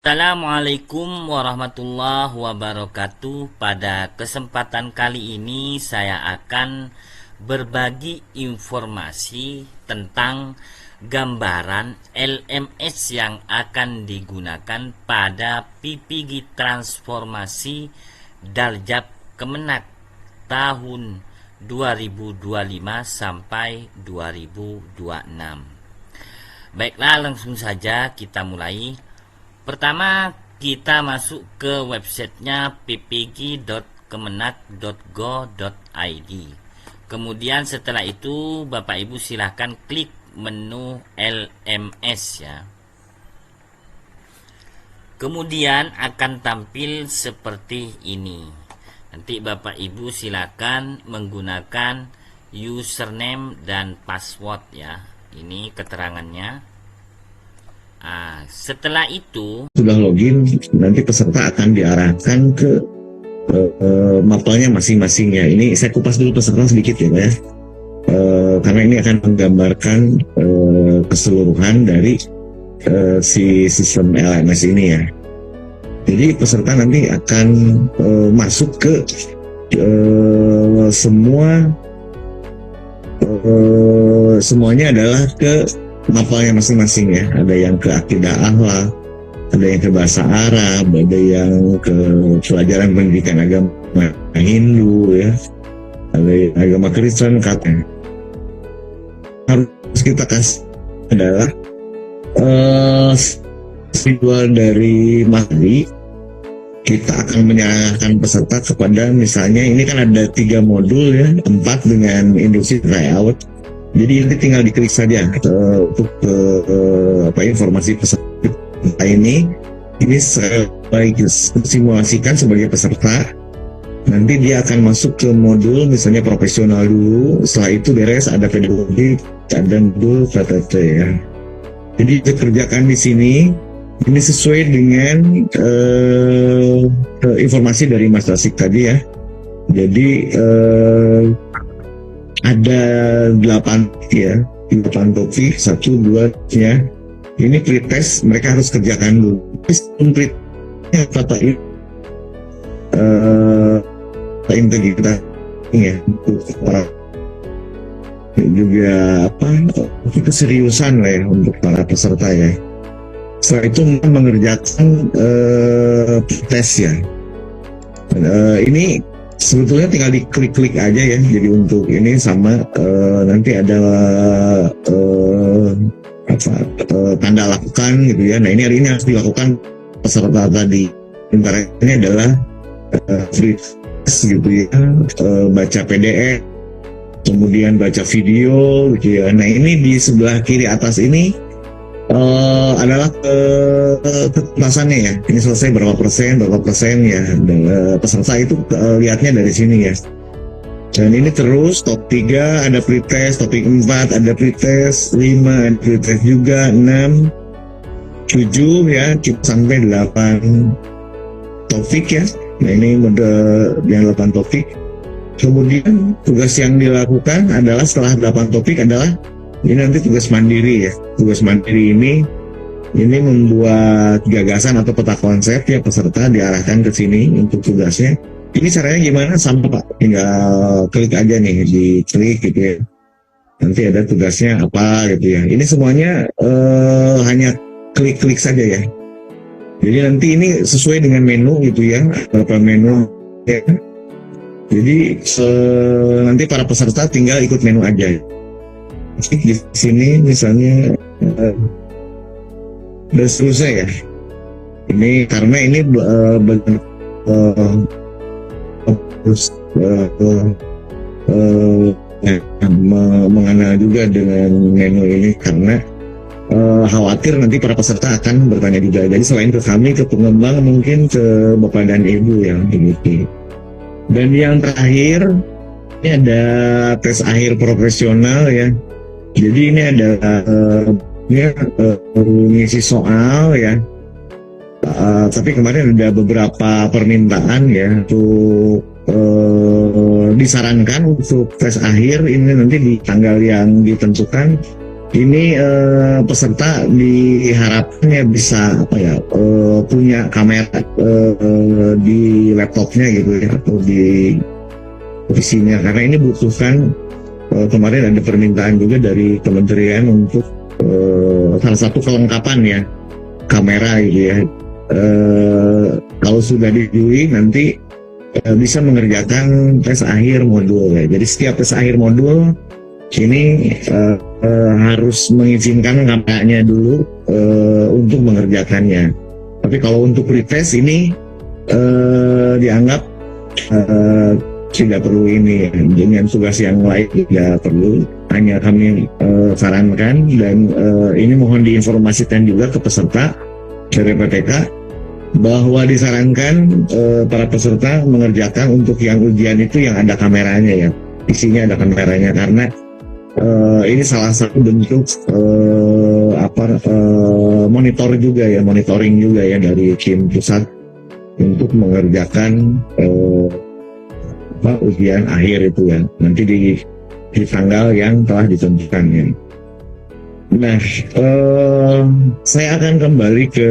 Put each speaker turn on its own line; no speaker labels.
Assalamualaikum warahmatullahi wabarakatuh. Pada kesempatan kali ini saya akan berbagi informasi tentang gambaran LMS yang akan digunakan pada PPG transformasi Daljab Kemenak tahun 2025 sampai 2026. Baiklah, langsung saja kita mulai. Pertama, kita masuk ke websitenya ppg.kemenak.go.id. Kemudian setelah itu Bapak Ibu silahkan klik menu LMS ya. Kemudian akan tampil seperti ini. Nanti Bapak Ibu silahkan menggunakan username dan password ya. Ini keterangannya. Setelah itu
sudah login, nanti peserta akan diarahkan ke mapelnya masing-masing ya. Ini saya kupas dulu peserta sedikit ya, Pak ya. Karena ini akan menggambarkan keseluruhan dari si sistem LMS ini ya. Jadi peserta nanti akan masuk ke semuanya adalah ke mapelnya masing-masing ya. Ada yang ke akidah akhlak, ada yang ke bahasa Arab, ada yang ke pelajaran pendidikan agama Hindu ya, ada yang agama Kristen. Katanya harus kita kasih adalah visual dari materi. Kita akan menyerahkan peserta kepada, misalnya ini kan ada 3 modul ya, 4 dengan industri tryout. Jadi nanti tinggal diklik saja untuk informasi peserta ini simulasikan sebagai peserta. Nanti dia akan masuk ke modul misalnya profesional dulu. Setelah itu beres ada pedagogi, ada modul KTT ya. Jadi dikerjakan di sini. Ini sesuai dengan informasi dari Mas Rasik tadi ya. Jadi ada 8 ya, 8 topik, 1, 2 ya. Ini pretest mereka harus kerjakan dulu. Pretestnya kata integritas ya, untuk para juga keseriusan lah ya untuk para peserta ya. Setelah itu mengerjakan pretest ya. Ini sebetulnya tinggal diklik-klik aja ya. Jadi untuk ini sama nanti ada tanda lakukan gitu ya. Nah ini harus dilakukan peserta tadi. Antara ini adalah free test gitu ya, baca PDF, kemudian baca video gitu ya. Nah ini di sebelah kiri atas ini adalah ketuntasannya ya. Ini selesai berapa persen ya. Peserta itu lihatnya dari sini ya. Dan ini terus top 3 ada pretest, topik 4 ada pretest, 5 ada pretest juga, 6, 7 ya, sampai 8 topik ya. Nah ini yang 8 topik. Kemudian tugas yang dilakukan adalah setelah 8 topik adalah ini nanti tugas mandiri ya. Tugas mandiri ini membuat gagasan atau peta konsep ya, peserta diarahkan ke sini untuk tugasnya. Ini caranya gimana? Sama Pak, tinggal klik aja nih, diklik gitu ya. Nanti ada tugasnya apa gitu ya. Ini semuanya hanya klik-klik saja ya. Jadi nanti ini sesuai dengan menu gitu ya, beberapa menu ya. Jadi nanti para peserta tinggal ikut menu aja. Di sini misalnya udah selesai ya. Ini karena ini mengenal juga dengan menu ini karena khawatir nanti para peserta akan bertanya juga. Jadi selain ke kami, ke pengembang, mungkin ke Bapak dan Ibu yang begitu. Dan yang terakhir ini ada tes akhir profesional ya. Jadi ini adalah mengisi soal ya. Tapi kemarin ada beberapa permintaan ya untuk disarankan untuk tes akhir ini nanti di tanggal yang ditentukan Ini peserta diharapkannya bisa punya kamera di laptopnya gitu ya, atau di PC-nya, karena ini butuhkan kemarin ada permintaan juga dari kementerian untuk salah satu kelengkapan ya, kamera gitu ya. Kalau sudah disetujui nanti bisa mengerjakan tes akhir modul ya. Jadi setiap tes akhir modul ini harus mengizinkan kameranya dulu untuk mengerjakannya. Tapi kalau untuk pretest ini dianggap tidak perlu ini ya. Dengan tugas yang lain tidak perlu. Hanya kami sarankan, dan ini mohon diinformasikan juga ke peserta dari PTK bahwa disarankan para peserta mengerjakan untuk yang ujian itu yang ada kameranya ya, isinya ada kameranya, karena ini salah satu bentuk monitoring juga ya dari tim pusat untuk mengerjakan ujian akhir itu ya, nanti di tanggal yang telah ditentukan ya. Nah, saya akan kembali ke